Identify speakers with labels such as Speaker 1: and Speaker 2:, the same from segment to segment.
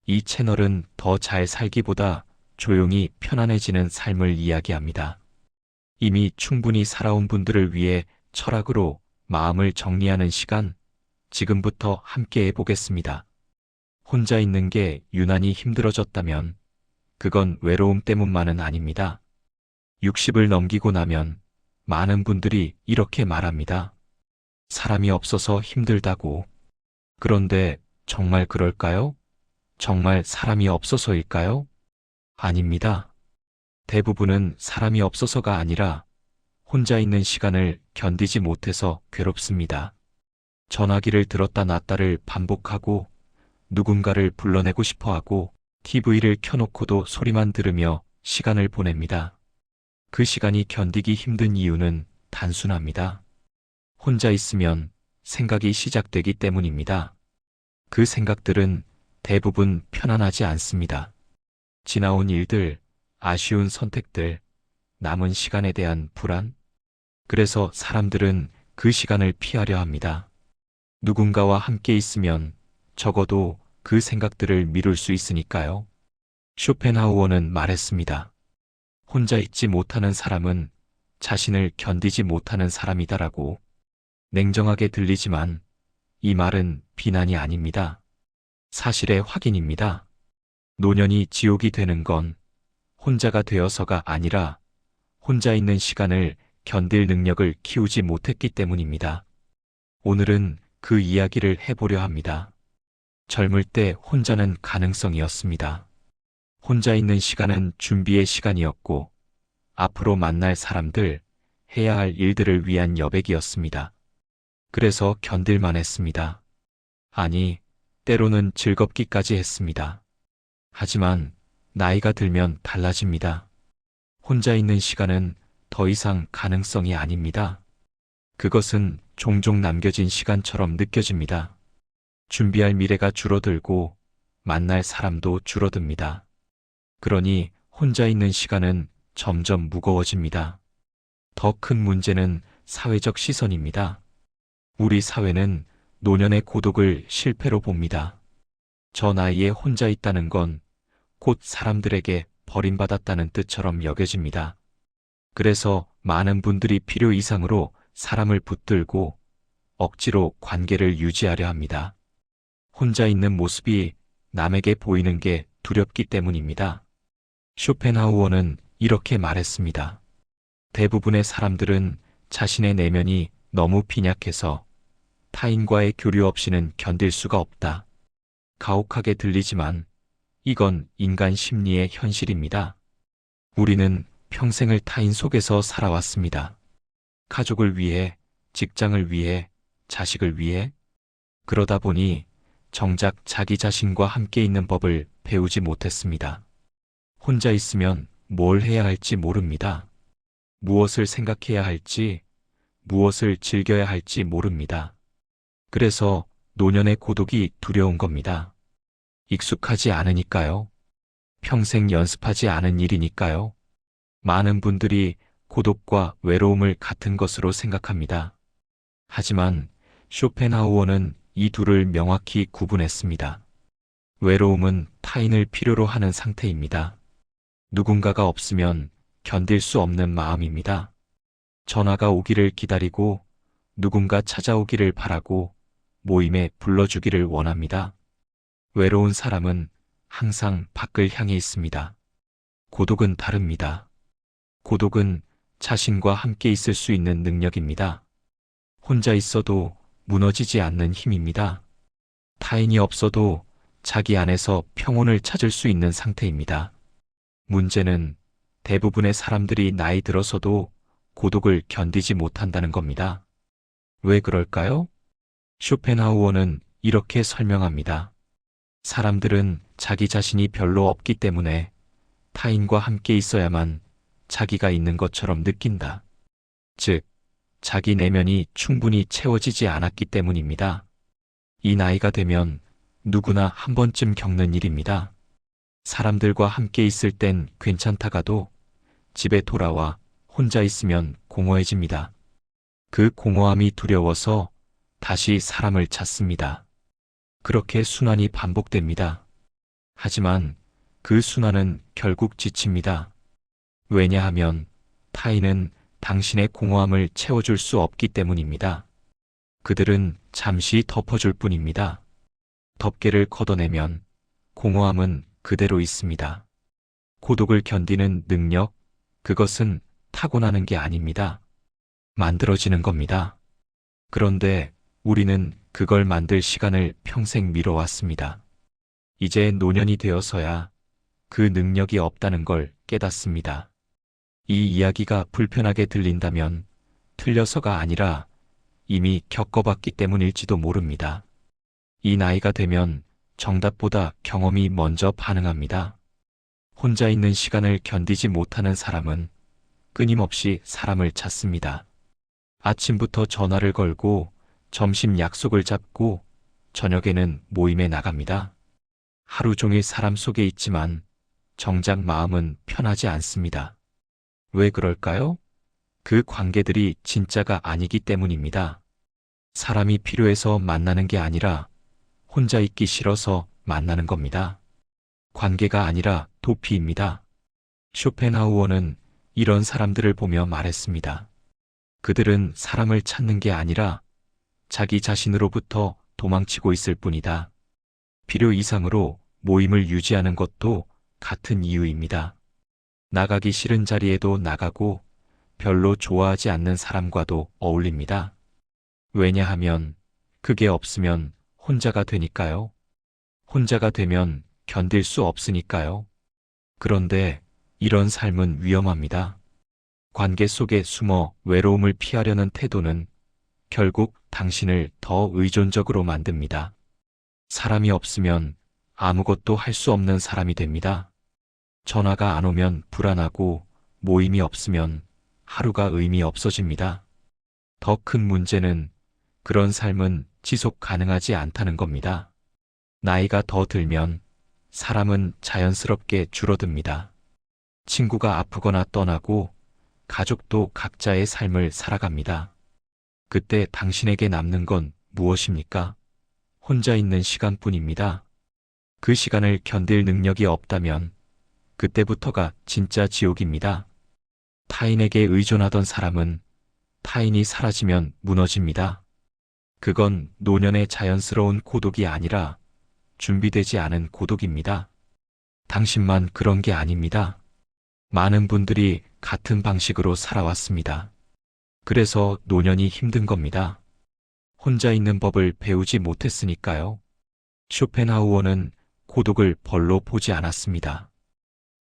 Speaker 1: 이 채널은 더 잘 살기보다 조용히 편안해지는 삶을 이야기합니다. 이미 충분히 살아온 분들을 위해 철학으로 마음을 정리하는 시간, 지금부터 함께 해보겠습니다. 혼자 있는 게 유난히 힘들어졌다면 그건 외로움 때문만은 아닙니다. 60을 넘기고 나면 많은 분들이 이렇게 말합니다. 사람이 없어서 힘들다고. 그런데 정말 그럴까요? 정말 사람이 없어서일까요? 아닙니다. 대부분은 사람이 없어서가 아니라 혼자 있는 시간을 견디지 못해서 괴롭습니다. 전화기를 들었다 놨다를 반복하고 누군가를 불러내고 싶어 하고 TV를 켜놓고도 소리만 들으며 시간을 보냅니다. 그 시간이 견디기 힘든 이유는 단순합니다. 혼자 있으면 생각이 시작되기 때문입니다. 그 생각들은 대부분 편안하지 않습니다. 지나온 일들, 아쉬운 선택들, 남은 시간에 대한 불안. 그래서 사람들은 그 시간을 피하려 합니다. 누군가와 함께 있으면 적어도 그 생각들을 미룰 수 있으니까요. 쇼펜하우어는 말했습니다. 혼자 있지 못하는 사람은 자신을 견디지 못하는 사람이다라고. 냉정하게 들리지만 이 말은 비난이 아닙니다. 사실의 확인입니다. 노년이 지옥이 되는 건 혼자가 되어서가 아니라 혼자 있는 시간을 견딜 능력을 키우지 못했기 때문입니다. 오늘은 그 이야기를 해보려 합니다. 젊을 때 혼자는 가능성이었습니다. 혼자 있는 시간은 준비의 시간이었고 앞으로 만날 사람들, 해야 할 일들을 위한 여백이었습니다. 그래서 견딜만 했습니다. 아니, 때로는 즐겁기까지 했습니다. 하지만 나이가 들면 달라집니다. 혼자 있는 시간은 더 이상 가능성이 아닙니다. 그것은 종종 남겨진 시간처럼 느껴집니다. 준비할 미래가 줄어들고 만날 사람도 줄어듭니다. 그러니 혼자 있는 시간은 점점 무거워집니다. 더 큰 문제는 사회적 시선입니다. 우리 사회는 노년의 고독을 실패로 봅니다. 저 나이에 혼자 있다는 건 곧 사람들에게 버림받았다는 뜻처럼 여겨집니다. 그래서 많은 분들이 필요 이상으로 사람을 붙들고 억지로 관계를 유지하려 합니다. 혼자 있는 모습이 남에게 보이는 게 두렵기 때문입니다. 쇼펜하우어는 이렇게 말했습니다. 대부분의 사람들은 자신의 내면이 너무 빈약해서 타인과의 교류 없이는 견딜 수가 없다. 가혹하게 들리지만 이건 인간 심리의 현실입니다. 우리는 평생을 타인 속에서 살아왔습니다. 가족을 위해, 직장을 위해, 자식을 위해. 그러다 보니 정작 자기 자신과 함께 있는 법을 배우지 못했습니다. 혼자 있으면 뭘 해야 할지 모릅니다. 무엇을 생각해야 할지, 무엇을 즐겨야 할지 모릅니다. 그래서 노년의 고독이 두려운 겁니다. 익숙하지 않으니까요. 평생 연습하지 않은 일이니까요. 많은 분들이 고독과 외로움을 같은 것으로 생각합니다. 하지만 쇼펜하우어는 이 둘을 명확히 구분했습니다. 외로움은 타인을 필요로 하는 상태입니다. 누군가가 없으면 견딜 수 없는 마음입니다. 전화가 오기를 기다리고 누군가 찾아오기를 바라고 모임에 불러주기를 원합니다. 외로운 사람은 항상 밖을 향해 있습니다. 고독은 다릅니다. 고독은 자신과 함께 있을 수 있는 능력입니다. 혼자 있어도 무너지지 않는 힘입니다. 타인이 없어도 자기 안에서 평온을 찾을 수 있는 상태입니다. 문제는 대부분의 사람들이 나이 들어서도 고독을 견디지 못한다는 겁니다. 왜 그럴까요? 쇼펜하우어는 이렇게 설명합니다. 사람들은 자기 자신이 별로 없기 때문에 타인과 함께 있어야만 자기가 있는 것처럼 느낀다. 즉, 자기 내면이 충분히 채워지지 않았기 때문입니다. 이 나이가 되면 누구나 한 번쯤 겪는 일입니다. 사람들과 함께 있을 땐 괜찮다가도 집에 돌아와 혼자 있으면 공허해집니다. 그 공허함이 두려워서 다시 사람을 찾습니다. 그렇게 순환이 반복됩니다. 하지만 그 순환은 결국 지칩니다. 왜냐하면 타인은 당신의 공허함을 채워줄 수 없기 때문입니다. 그들은 잠시 덮어줄 뿐입니다. 덮개를 걷어내면 공허함은 그대로 있습니다. 고독을 견디는 능력, 그것은 타고나는 게 아닙니다. 만들어지는 겁니다. 그런데 우리는 그걸 만들 시간을 평생 미뤄왔습니다. 이제 노년이 되어서야 그 능력이 없다는 걸 깨닫습니다. 이 이야기가 불편하게 들린다면 틀려서가 아니라 이미 겪어봤기 때문일지도 모릅니다. 이 나이가 되면 정답보다 경험이 먼저 반응합니다. 혼자 있는 시간을 견디지 못하는 사람은 끊임없이 사람을 찾습니다. 아침부터 전화를 걸고 점심 약속을 잡고 저녁에는 모임에 나갑니다. 하루 종일 사람 속에 있지만 정작 마음은 편하지 않습니다. 왜 그럴까요? 그 관계들이 진짜가 아니기 때문입니다. 사람이 필요해서 만나는 게 아니라 혼자 있기 싫어서 만나는 겁니다. 관계가 아니라 도피입니다. 쇼펜하우어는 이런 사람들을 보며 말했습니다. 그들은 사람을 찾는 게 아니라 자기 자신으로부터 도망치고 있을 뿐이다. 필요 이상으로 모임을 유지하는 것도 같은 이유입니다. 나가기 싫은 자리에도 나가고 별로 좋아하지 않는 사람과도 어울립니다. 왜냐하면 그게 없으면 혼자가 되니까요. 혼자가 되면 견딜 수 없으니까요. 그런데 이런 삶은 위험합니다. 관계 속에 숨어 외로움을 피하려는 태도는 결국 당신을 더 의존적으로 만듭니다. 사람이 없으면 아무것도 할 수 없는 사람이 됩니다. 전화가 안 오면 불안하고 모임이 없으면 하루가 의미 없어집니다. 더 큰 문제는 그런 삶은 지속 가능하지 않다는 겁니다. 나이가 더 들면 사람은 자연스럽게 줄어듭니다. 친구가 아프거나 떠나고 가족도 각자의 삶을 살아갑니다. 그때 당신에게 남는 건 무엇입니까? 혼자 있는 시간뿐입니다. 그 시간을 견딜 능력이 없다면 그때부터가 진짜 지옥입니다. 타인에게 의존하던 사람은 타인이 사라지면 무너집니다. 그건 노년의 자연스러운 고독이 아니라 준비되지 않은 고독입니다. 당신만 그런 게 아닙니다. 많은 분들이 같은 방식으로 살아왔습니다. 그래서 노년이 힘든 겁니다. 혼자 있는 법을 배우지 못했으니까요. 쇼펜하우어는 고독을 벌로 보지 않았습니다.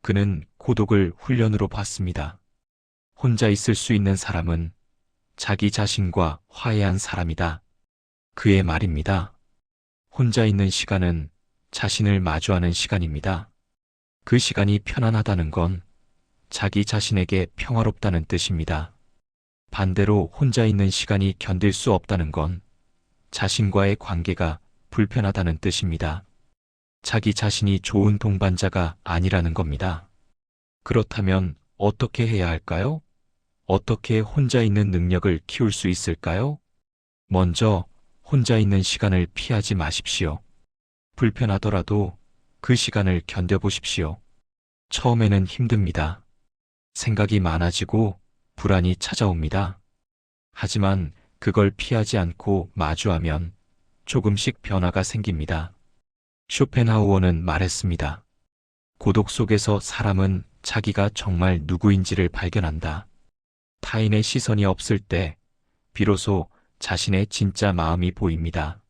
Speaker 1: 그는 고독을 훈련으로 봤습니다. 혼자 있을 수 있는 사람은 자기 자신과 화해한 사람이다. 그의 말입니다. 혼자 있는 시간은 자신을 마주하는 시간입니다. 그 시간이 편안하다는 건 자기 자신에게 평화롭다는 뜻입니다. 반대로 혼자 있는 시간이 견딜 수 없다는 건 자신과의 관계가 불편하다는 뜻입니다. 자기 자신이 좋은 동반자가 아니라는 겁니다. 그렇다면 어떻게 해야 할까요? 어떻게 혼자 있는 능력을 키울 수 있을까요? 먼저 혼자 있는 시간을 피하지 마십시오. 불편하더라도 그 시간을 견뎌보십시오. 처음에는 힘듭니다. 생각이 많아지고 불안이 찾아옵니다. 하지만 그걸 피하지 않고 마주하면 조금씩 변화가 생깁니다. 쇼펜하우어는 말했습니다. 고독 속에서 사람은 자기가 정말 누구인지를 발견한다. 타인의 시선이 없을 때 비로소 자신의 진짜 마음이 보입니다.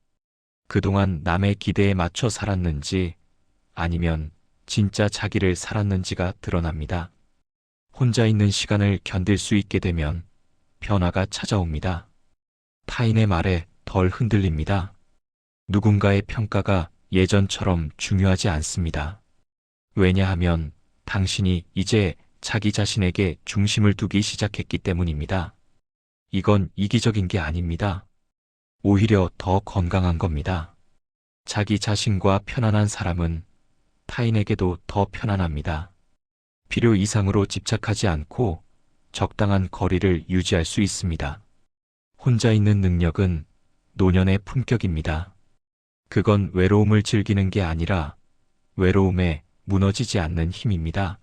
Speaker 1: 그동안 남의 기대에 맞춰 살았는지 아니면 진짜 자기를 살았는지가 드러납니다. 혼자 있는 시간을 견딜 수 있게 되면 변화가 찾아옵니다. 타인의 말에 덜 흔들립니다. 누군가의 평가가 예전처럼 중요하지 않습니다. 왜냐하면 당신이 이제 자기 자신에게 중심을 두기 시작했기 때문입니다. 이건 이기적인 게 아닙니다. 오히려 더 건강한 겁니다. 자기 자신과 편안한 사람은 타인에게도 더 편안합니다. 필요 이상으로 집착하지 않고 적당한 거리를 유지할 수 있습니다. 혼자 있는 능력은 노년의 품격입니다. 그건 외로움을 즐기는 게 아니라 외로움에 무너지지 않는 힘입니다.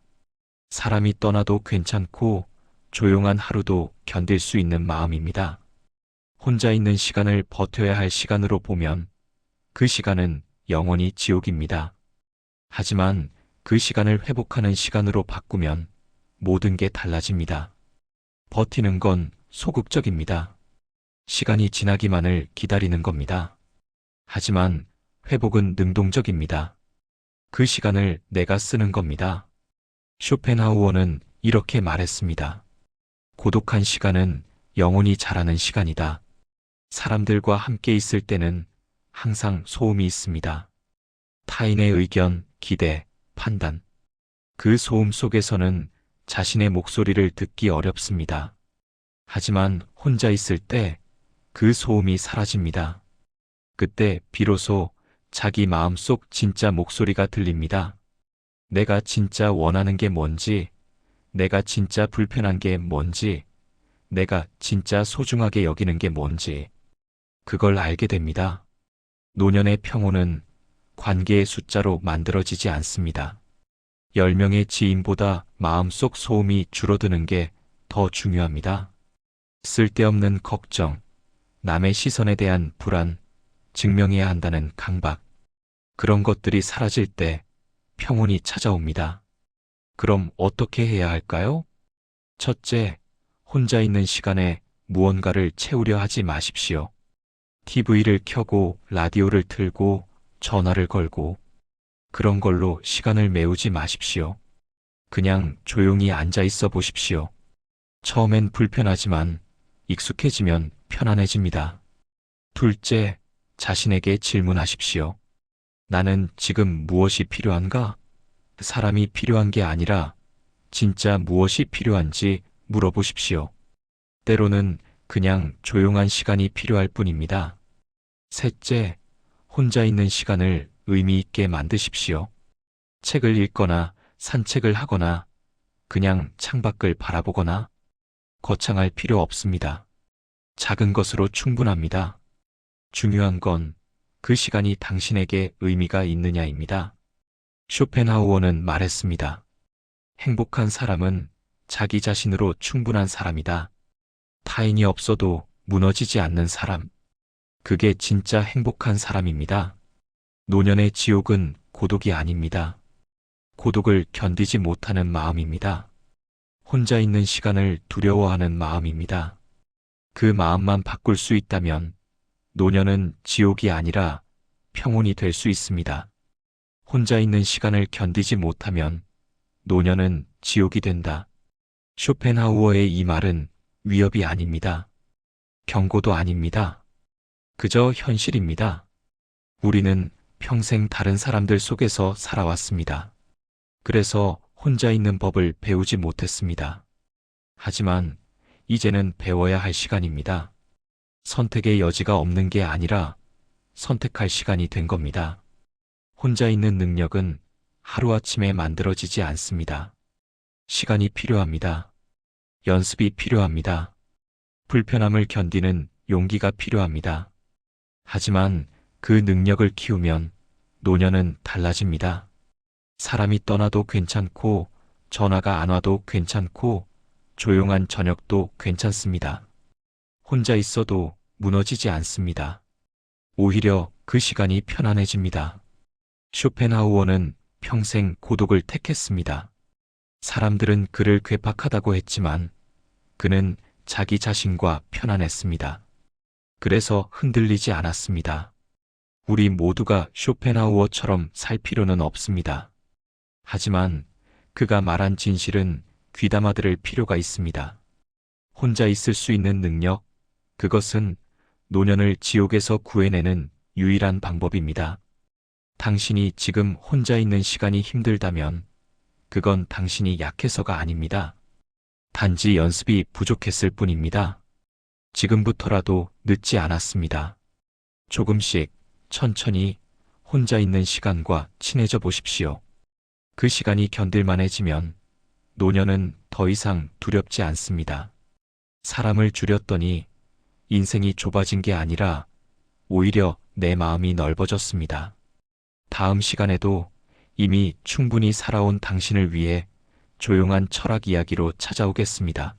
Speaker 1: 사람이 떠나도 괜찮고 조용한 하루도 견딜 수 있는 마음입니다. 혼자 있는 시간을 버텨야 할 시간으로 보면 그 시간은 영원히 지옥입니다. 하지만 그 시간을 회복하는 시간으로 바꾸면 모든 게 달라집니다. 버티는 건 소극적입니다. 시간이 지나기만을 기다리는 겁니다. 하지만 회복은 능동적입니다. 그 시간을 내가 쓰는 겁니다. 쇼펜하우어는 이렇게 말했습니다. 고독한 시간은 영혼이 자라는 시간이다. 사람들과 함께 있을 때는 항상 소음이 있습니다. 타인의 의견, 기대, 판단. 그 소음 속에서는 자신의 목소리를 듣기 어렵습니다. 하지만 혼자 있을 때 그 소음이 사라집니다. 그때 비로소 자기 마음속 진짜 목소리가 들립니다. 내가 진짜 원하는 게 뭔지, 내가 진짜 불편한 게 뭔지, 내가 진짜 소중하게 여기는 게 뭔지, 그걸 알게 됩니다. 노년의 평온은 관계의 숫자로 만들어지지 않습니다. 10명의 지인보다 마음속 소음이 줄어드는 게 더 중요합니다. 쓸데없는 걱정, 남의 시선에 대한 불안, 증명해야 한다는 강박, 그런 것들이 사라질 때 평온이 찾아옵니다. 그럼 어떻게 해야 할까요? 첫째, 혼자 있는 시간에 무언가를 채우려 하지 마십시오. TV를 켜고 라디오를 틀고 전화를 걸고 그런 걸로 시간을 메우지 마십시오. 그냥 조용히 앉아 있어 보십시오. 처음엔 불편하지만 익숙해지면 편안해집니다. 둘째, 자신에게 질문하십시오. 나는 지금 무엇이 필요한가? 사람이 필요한 게 아니라 진짜 무엇이 필요한지 물어보십시오. 때로는 그냥 조용한 시간이 필요할 뿐입니다. 셋째, 혼자 있는 시간을 의미 있게 만드십시오. 책을 읽거나 산책을 하거나 그냥 창밖을 바라보거나 거창할 필요 없습니다. 작은 것으로 충분합니다. 중요한 건 그 시간이 당신에게 의미가 있느냐입니다. 쇼펜하우어는 말했습니다. 행복한 사람은 자기 자신으로 충분한 사람이다. 타인이 없어도 무너지지 않는 사람. 그게 진짜 행복한 사람입니다. 노년의 지옥은 고독이 아닙니다. 고독을 견디지 못하는 마음입니다. 혼자 있는 시간을 두려워하는 마음입니다. 그 마음만 바꿀 수 있다면 노년은 지옥이 아니라 평온이 될 수 있습니다. 혼자 있는 시간을 견디지 못하면 노년은 지옥이 된다. 쇼펜하우어의 이 말은 위협이 아닙니다. 경고도 아닙니다. 그저 현실입니다. 우리는 평생 다른 사람들 속에서 살아왔습니다. 그래서 혼자 있는 법을 배우지 못했습니다. 하지만 이제는 배워야 할 시간입니다. 선택의 여지가 없는 게 아니라 선택할 시간이 된 겁니다. 혼자 있는 능력은 하루아침에 만들어지지 않습니다. 시간이 필요합니다. 연습이 필요합니다. 불편함을 견디는 용기가 필요합니다. 하지만 그 능력을 키우면 노년은 달라집니다. 사람이 떠나도 괜찮고 전화가 안 와도 괜찮고 조용한 저녁도 괜찮습니다. 혼자 있어도 무너지지 않습니다. 오히려 그 시간이 편안해집니다. 쇼펜하우어는 평생 고독을 택했습니다. 사람들은 그를 괴팍하다고 했지만 그는 자기 자신과 편안했습니다. 그래서 흔들리지 않았습니다. 우리 모두가 쇼펜하우어처럼 살 필요는 없습니다. 하지만 그가 말한 진실은 귀담아 들을 필요가 있습니다. 혼자 있을 수 있는 능력, 그것은 노년을 지옥에서 구해내는 유일한 방법입니다. 당신이 지금 혼자 있는 시간이 힘들다면 그건 당신이 약해서가 아닙니다. 단지 연습이 부족했을 뿐입니다. 지금부터라도 늦지 않았습니다. 조금씩 천천히 혼자 있는 시간과 친해져 보십시오. 그 시간이 견딜만해지면 노년은 더 이상 두렵지 않습니다. 사람을 줄였더니 인생이 좁아진 게 아니라 오히려 내 마음이 넓어졌습니다. 다음 시간에도 이미 충분히 살아온 당신을 위해 조용한 철학 이야기로 찾아오겠습니다.